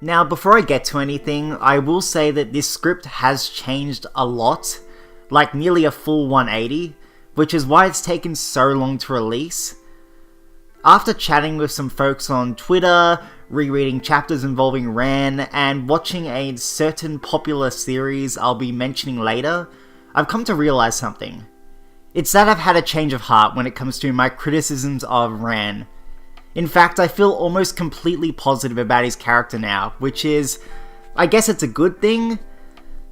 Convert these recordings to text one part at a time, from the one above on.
Now, before I get to anything, I will say that this script has changed a lot, like nearly a full 180, which is why it's taken so long to release. After chatting with some folks on Twitter, rereading chapters involving Ran, and watching a certain popular series I'll be mentioning later, I've come to realize something. It's that I've had a change of heart when it comes to my criticisms of Ran. In fact, I feel almost completely positive about his character now, which is, I guess it's a good thing.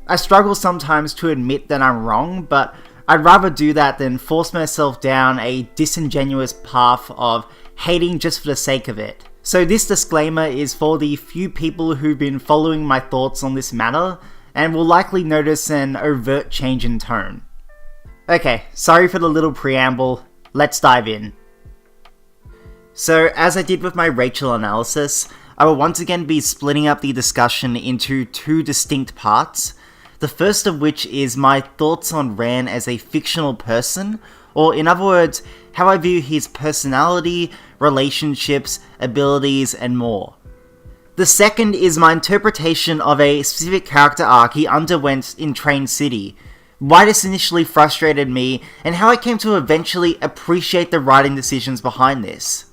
I struggle sometimes to admit that I'm wrong, but I'd rather do that than force myself down a disingenuous path of hating just for the sake of it. So this disclaimer is for the few people who've been following my thoughts on this matter, and will likely notice an overt change in tone. Okay, sorry for the little preamble, let's dive in. So, as I did with my Rachel analysis, I will once again be splitting up the discussion into two distinct parts, the first of which is my thoughts on Ran as a fictional person, or in other words, how I view his personality, relationships, abilities, and more. The second is my interpretation of a specific character arc he underwent in Train City, why this initially frustrated me, and how I came to eventually appreciate the writing decisions behind this.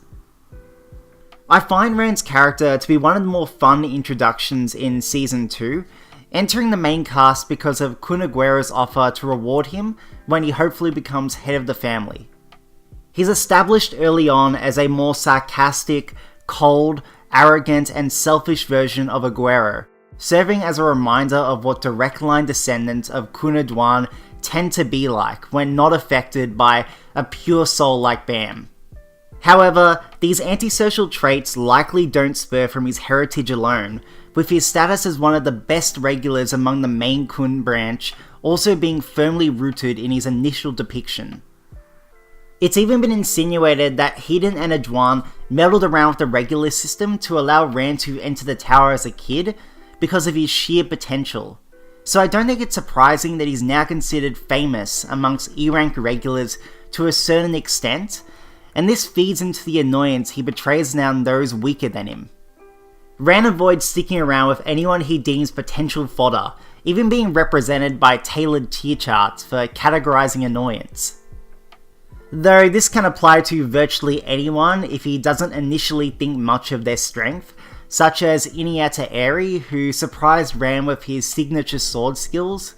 I find Ran's character to be one of the more fun introductions in Season 2, entering the main cast because of Khun Aguera's offer to reward him when he hopefully becomes head of the family. He's established early on as a more sarcastic, cold, arrogant, and selfish version of Aguera, serving as a reminder of what direct line descendants of Khun Adwan tend to be like when not affected by a pure soul like Bam. However, these antisocial traits likely don't spur from his heritage alone, with his status as one of the best regulars among the main Khun branch also being firmly rooted in his initial depiction. It's even been insinuated that Hidden and Adwan meddled around with the regular system to allow Ran to enter the tower as a kid because of his sheer potential, so I don't think it's surprising that he's now considered famous amongst E-rank regulars to a certain extent, and this feeds into the annoyance he betrays now those weaker than him. Ran avoids sticking around with anyone he deems potential fodder, even being represented by tailored tier charts for categorizing annoyance. Though this can apply to virtually anyone if he doesn't initially think much of their strength, such as Iniata Eri, who surprised Ran with his signature sword skills,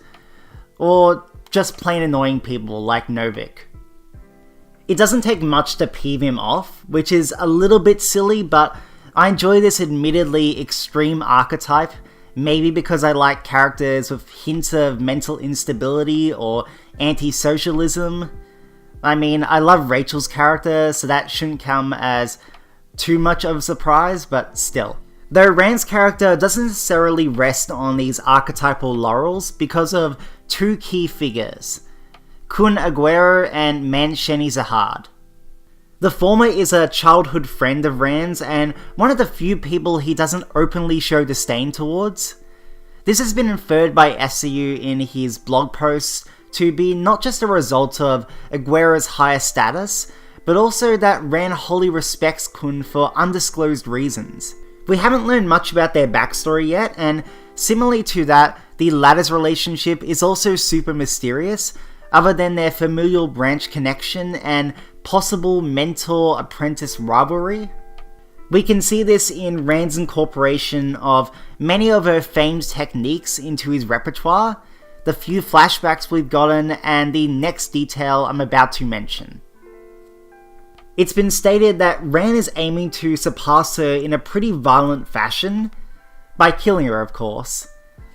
or just plain annoying people like Novik. It doesn't take much to peeve him off, which is a little bit silly, but I enjoy this admittedly extreme archetype, maybe because I like characters with hints of mental instability or anti-socialism. I mean, I love Rachel's character, so that shouldn't come as too much of a surprise, but still. Though Ran's character doesn't necessarily rest on these archetypal laurels because of two key figures, Khun Aguera and Mansheni Zahad. The former is a childhood friend of Ran's and one of the few people he doesn't openly show disdain towards. This has been inferred by SCU in his blog posts to be not just a result of Aguera's higher status, but also that Ran wholly respects Khun for undisclosed reasons. We haven't learned much about their backstory yet, and similarly to that, the latter's relationship is also super mysterious, other than their familial branch connection and possible mentor-apprentice rivalry. We can see this in Ran's incorporation of many of her famed techniques into his repertoire, the few flashbacks we've gotten, and the next detail I'm about to mention. It's been stated that Ran is aiming to surpass her in a pretty violent fashion, by killing her of course,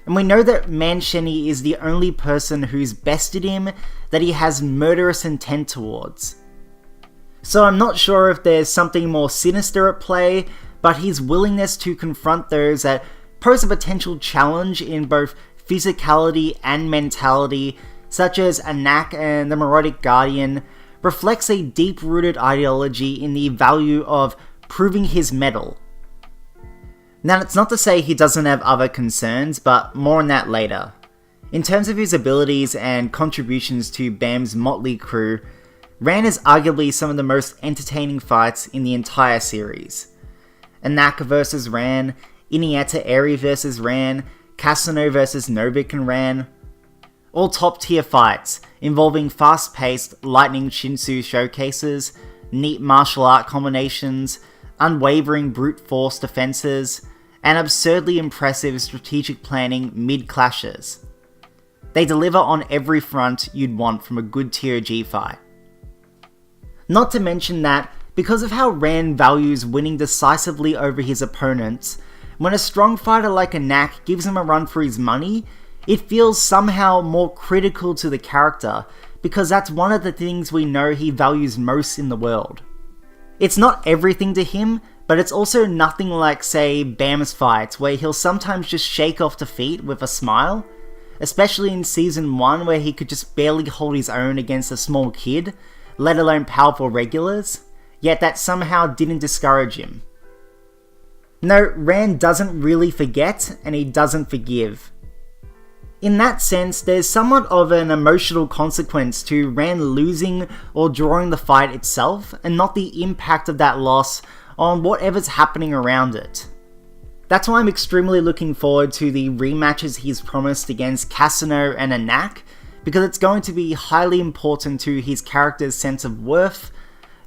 and we know that Mansheni is the only person who's bested him that he has murderous intent towards. So I'm not sure if there's something more sinister at play, but his willingness to confront those that pose a potential challenge in both physicality and mentality, such as Anak and the Morodic Guardian, reflects a deep-rooted ideology in the value of proving his mettle. Now, it's not to say he doesn't have other concerns, but more on that later. In terms of his abilities and contributions to Bam's motley crew, Ran is arguably some of the most entertaining fights in the entire series. Anak versus Ran, Inieta Eri vs Ran, Casino vs Novik and Ran. All top tier fights, involving fast-paced lightning Shinsu showcases, neat martial art combinations, unwavering brute force defenses, and absurdly impressive strategic planning mid-clashes. They deliver on every front you'd want from a good tier G fight. Not to mention that, because of how Ran values winning decisively over his opponents, when a strong fighter like Anak gives him a run for his money, it feels somehow more critical to the character, because that's one of the things we know he values most in the world. It's not everything to him, but it's also nothing like, say, Bam's fights, where he'll sometimes just shake off defeat with a smile, especially in Season 1 where he could just barely hold his own against a small kid, let alone powerful regulars, yet that somehow didn't discourage him. No, Ran doesn't really forget, and he doesn't forgive. In that sense, there's somewhat of an emotional consequence to Ran losing or drawing the fight itself, and not the impact of that loss on whatever's happening around it. That's why I'm extremely looking forward to the rematches he's promised against Casino and Anak, because it's going to be highly important to his character's sense of worth,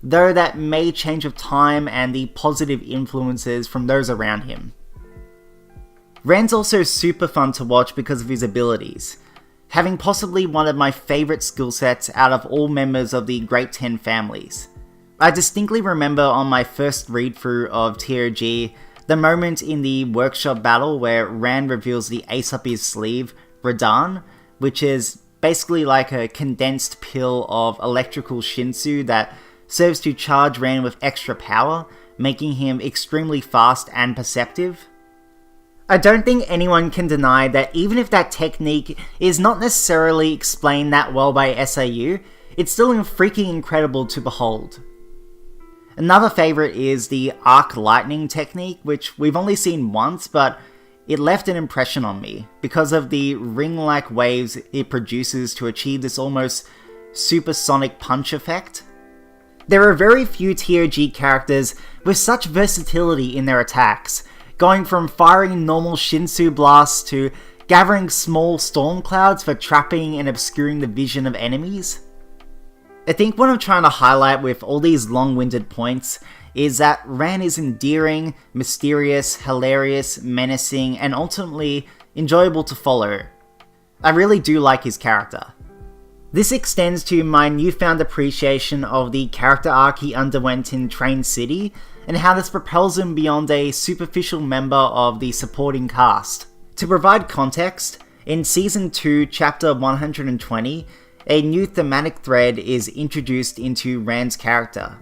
though that may change with time and the positive influences from those around him. Ran's also super fun to watch because of his abilities, having possibly one of my favourite skill sets out of all members of the Great 10 families. I distinctly remember on my first read-through of TOG, the moment in the workshop battle where Ran reveals the ace up his sleeve, Radan, which is basically like a condensed pill of electrical Shinsu that serves to charge Ran with extra power, making him extremely fast and perceptive. I don't think anyone can deny that even if that technique is not necessarily explained that well by SAU, it's still freaking incredible to behold. Another favourite is the arc lightning technique, which we've only seen once, but it left an impression on me because of the ring-like waves it produces to achieve this almost supersonic punch effect. There are very few TOG characters with such versatility in their attacks, going from firing normal Shinsu blasts to gathering small storm clouds for trapping and obscuring the vision of enemies. I think what I'm trying to highlight with all these long-winded points is that Ran is endearing, mysterious, hilarious, menacing, and ultimately enjoyable to follow. I really do like his character. This extends to my newfound appreciation of the character arc he underwent in Train City, and how this propels him beyond a superficial member of the supporting cast. To provide context, in Season 2, Chapter 120, a new thematic thread is introduced into Ran's character.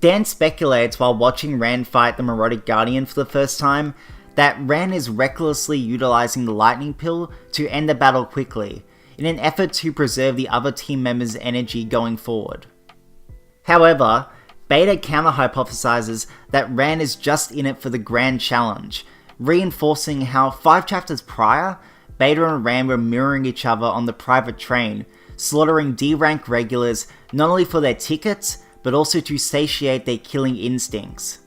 Dan speculates while watching Ran fight the Morodic Guardian for the first time, that Ran is recklessly utilizing the lightning pill to end the battle quickly, in an effort to preserve the other team members' energy going forward. However, Beta counter-hypothesizes that Ran is just in it for the grand challenge, reinforcing how 5 chapters prior, Beta and Ran were mirroring each other on the private train, slaughtering D-rank regulars not only for their tickets, but also to satiate their killing instincts.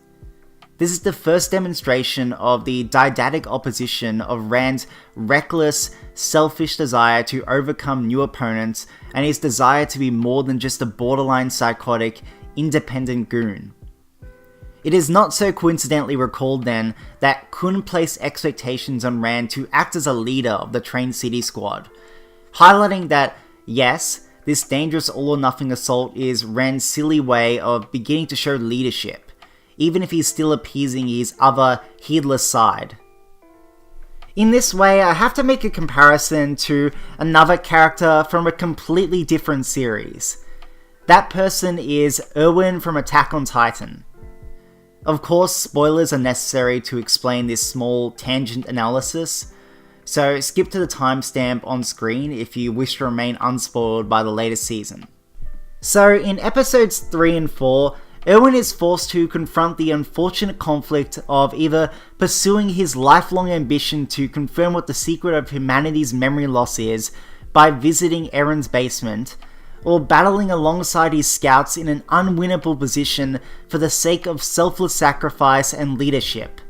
This is the first demonstration of the didactic opposition of Ran's reckless, selfish desire to overcome new opponents and his desire to be more than just a borderline psychotic, independent goon. It is not so coincidentally recalled then that Khun placed expectations on Ran to act as a leader of the Train City squad, highlighting that, yes, this dangerous all-or-nothing assault is Ran's silly way of beginning to show leadership, even if he's still appeasing his other heedless side. In this way, I have to make a comparison to another character from a completely different series. That person is Erwin from Attack on Titan. Of course, spoilers are necessary to explain this small tangent analysis, so skip to the timestamp on screen if you wish to remain unspoiled by the latest season. So, in episodes 3 and 4, Erwin is forced to confront the unfortunate conflict of either pursuing his lifelong ambition to confirm what the secret of humanity's memory loss is by visiting Eren's basement, or battling alongside his scouts in an unwinnable position for the sake of selfless sacrifice and leadership.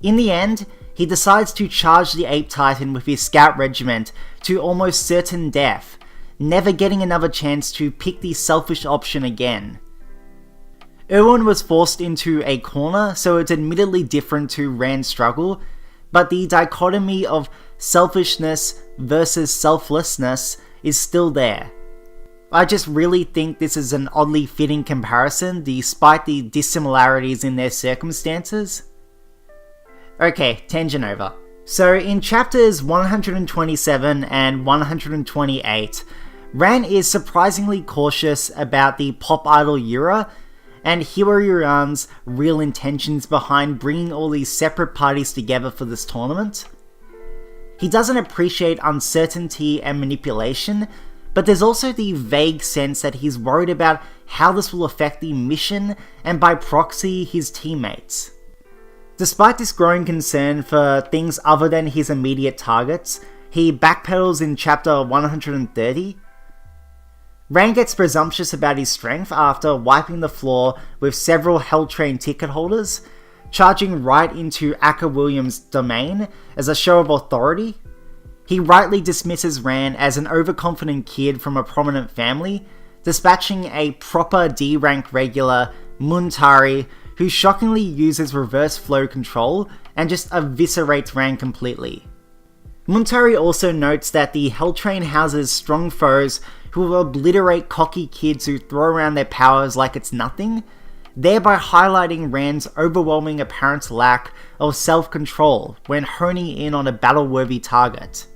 In the end, he decides to charge the Ape Titan with his scout regiment to almost certain death, never getting another chance to pick the selfish option again. Erwin was forced into a corner, so it's admittedly different to Rand's struggle, but the dichotomy of selfishness versus selflessness is still there. I just really think this is an oddly fitting comparison, despite the dissimilarities in their circumstances. Okay, tangent over. So in chapters 127 and 128, Rand is surprisingly cautious about the pop idol Yura and Hiro-Yuran's real intentions behind bringing all these separate parties together for this tournament. He doesn't appreciate uncertainty and manipulation, but there's also the vague sense that he's worried about how this will affect the mission and by proxy his teammates. Despite this growing concern for things other than his immediate targets, he backpedals in chapter 130. Rand gets presumptuous about his strength after wiping the floor with several Hell Train ticket holders, charging right into Akka Williams' domain as a show of authority. He rightly dismisses Rand as an overconfident kid from a prominent family, dispatching a proper D-rank regular, Muntari, who shockingly uses reverse flow control and just eviscerates Rand completely. Muntari also notes that the Hell Train houses strong foes who will obliterate cocky kids who throw around their powers like it's nothing, thereby highlighting Rand's overwhelming apparent lack of self-control when honing in on a battle-worthy target.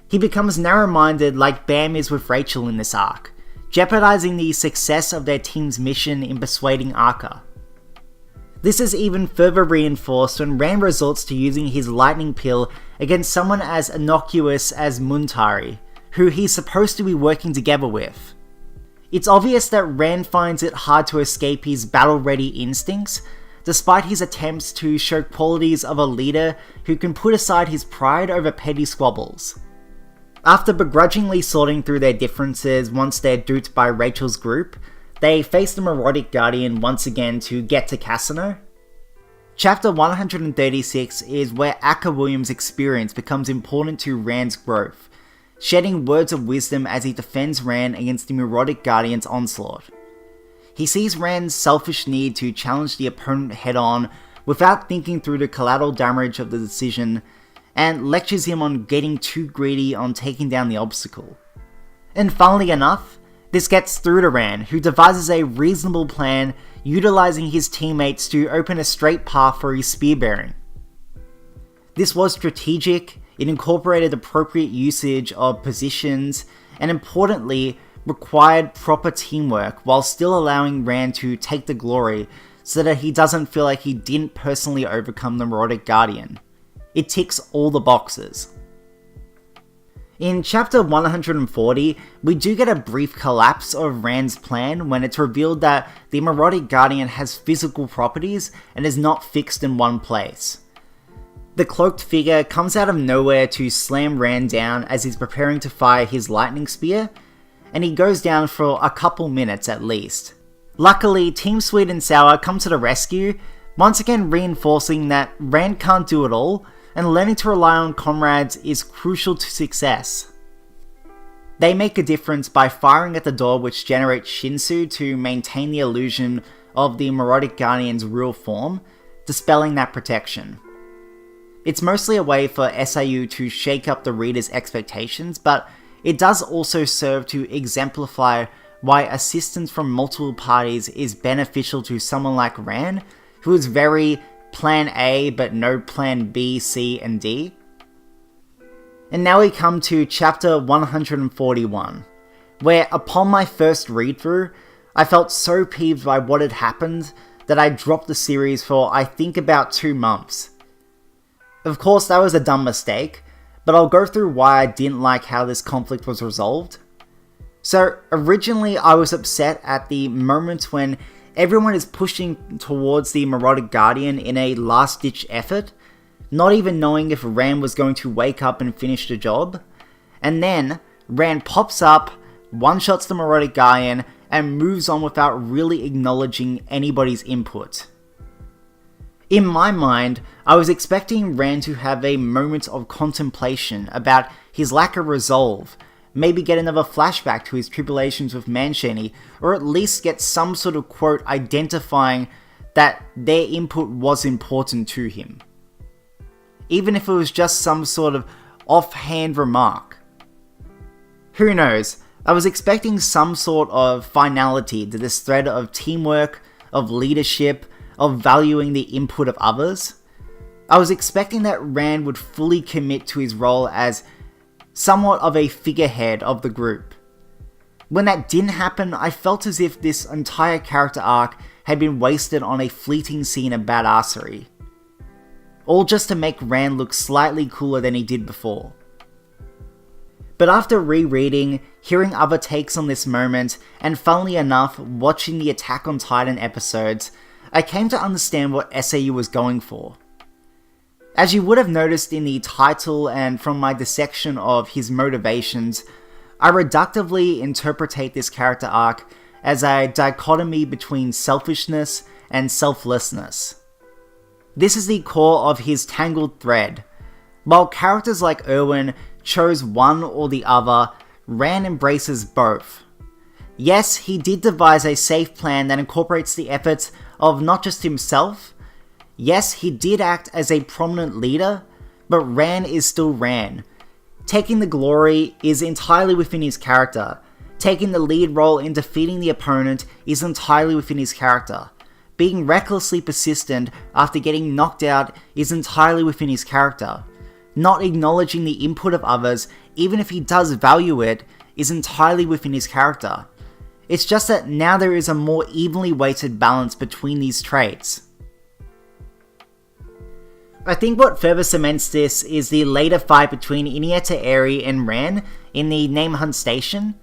He becomes narrow-minded like Bam is with Rachel in this arc, jeopardizing the success of their team's mission in persuading Akka. This is even further reinforced when Rand resorts to using his lightning pill against someone as innocuous as Muntari, who he's supposed to be working together with. It's obvious that Rand finds it hard to escape his battle-ready instincts, despite his attempts to show qualities of a leader who can put aside his pride over petty squabbles. After begrudgingly sorting through their differences once they're duped by Rachel's group, they face the Morodic Guardian once again to get to Cassino. Chapter 136 is where Akka Williams' experience becomes important to Rand's growth, shedding words of wisdom as he defends Rand against the Morodic Guardian's onslaught. He sees Rand's selfish need to challenge the opponent head-on without thinking through the collateral damage of the decision, and lectures him on getting too greedy on taking down the obstacle. And funnily enough, this gets through to Rand, who devises a reasonable plan utilizing his teammates to open a straight path for his spear-bearing. This was strategic, it incorporated appropriate usage of positions, and importantly, required proper teamwork while still allowing Rand to take the glory so that he doesn't feel like he didn't personally overcome the Morodic Guardian. It ticks all the boxes. In chapter 140, we do get a brief collapse of Rand's plan when it's revealed that the Morodic Guardian has physical properties and is not fixed in one place. The cloaked figure comes out of nowhere to slam Rand down as he's preparing to fire his lightning spear, and he goes down for a couple minutes at least. Luckily, Team Sweet and Sour come to the rescue, once again reinforcing that Rand can't do it all, and learning to rely on comrades is crucial to success. They make a difference by firing at the door which generates Shinsu to maintain the illusion of the Morodic Guardian's real form, dispelling that protection. It's mostly a way for SIU to shake up the reader's expectations, but it does also serve to exemplify why assistance from multiple parties is beneficial to someone like Rand, who is very Plan A but no Plan B, C, and D. And now we come to chapter 141, where upon my first read-through, I felt so peeved by what had happened that I dropped the series for I think about 2 months. Of course that was a dumb mistake, but I'll go through why I didn't like how this conflict was resolved. So originally I was upset at the moment when everyone is pushing towards the Morodic Guardian in a last-ditch effort, not even knowing if Rand was going to wake up and finish the job, and then Rand pops up, one-shots the Morodic Guardian, and moves on without really acknowledging anybody's input. In my mind, I was expecting Ran to have a moment of contemplation about his lack of resolve, maybe get another flashback to his tribulations with Mancini, or at least get some sort of quote identifying that their input was important to him. Even if it was just some sort of offhand remark. Who knows, I was expecting some sort of finality to this thread of teamwork, of leadership, of valuing the input of others. I was expecting that Rand would fully commit to his role as somewhat of a figurehead of the group. When that didn't happen, I felt as if this entire character arc had been wasted on a fleeting scene of badassery. All just to make Rand look slightly cooler than he did before. But after rereading, hearing other takes on this moment, and funnily enough, watching the Attack on Titan episodes, I came to understand what SAU was going for. As you would have noticed in the title and from my dissection of his motivations, I reductively interpretate this character arc as a dichotomy between selfishness and selflessness. This is the core of his tangled thread. While characters like Erwin chose one or the other, Ran embraces both. Yes, he did devise a safe plan that incorporates the efforts of not just himself. Yes, he did act as a prominent leader, but Ran is still Ran. Taking the glory is entirely within his character. Taking the lead role in defeating the opponent is entirely within his character. Being recklessly persistent after getting knocked out is entirely within his character. Not acknowledging the input of others, even if he does value it, is entirely within his character. It's just that now there is a more evenly weighted balance between these traits. I think what further cements this is the later fight between Iniesta Eri and Ran in the Name Hunt station.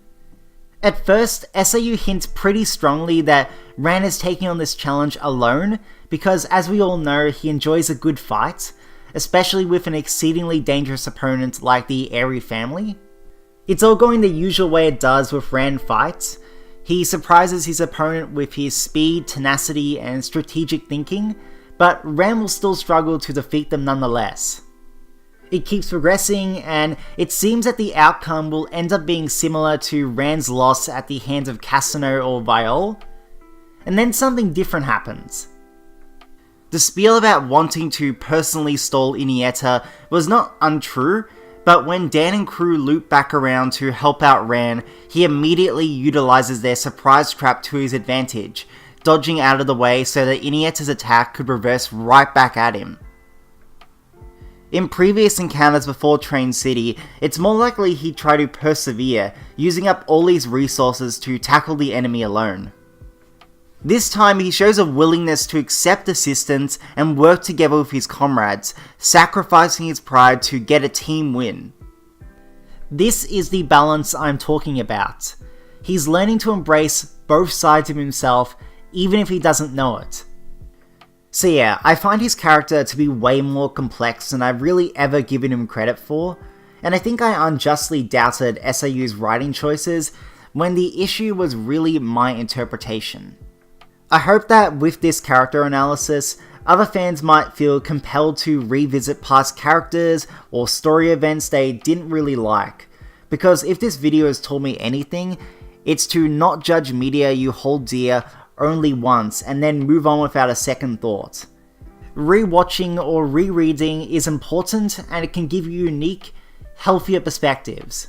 At first, SAU hints pretty strongly that Ran is taking on this challenge alone because, as we all know, he enjoys a good fight, especially with an exceedingly dangerous opponent like the Eri family. It's all going the usual way it does with Ran fights. He surprises his opponent with his speed, tenacity, and strategic thinking, but Ran will still struggle to defeat them nonetheless. It keeps progressing, and it seems that the outcome will end up being similar to Ran's loss at the hands of Cassino or Viol, and then something different happens. The spiel about wanting to personally stall Iniesta was not untrue, but when Dan and crew loop back around to help out Ran, he immediately utilizes their surprise trap to his advantage, dodging out of the way so that Iniesta's attack could reverse right back at him. In previous encounters before Train City, it's more likely he'd try to persevere, using up all his resources to tackle the enemy alone. This time he shows a willingness to accept assistance and work together with his comrades, sacrificing his pride to get a team win. This is the balance I'm talking about. He's learning to embrace both sides of himself, even if he doesn't know it. So yeah, I find his character to be way more complex than I've really ever given him credit for, and I think I unjustly doubted SAU's writing choices when the issue was really my interpretation. I hope that with this character analysis, other fans might feel compelled to revisit past characters or story events they didn't really like, because if this video has taught me anything, it's to not judge media you hold dear only once and then move on without a second thought. Rewatching or rereading is important, and it can give you unique, healthier perspectives.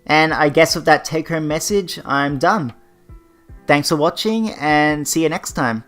And I guess with that take-home message, I'm done. Thanks for watching, and see you next time.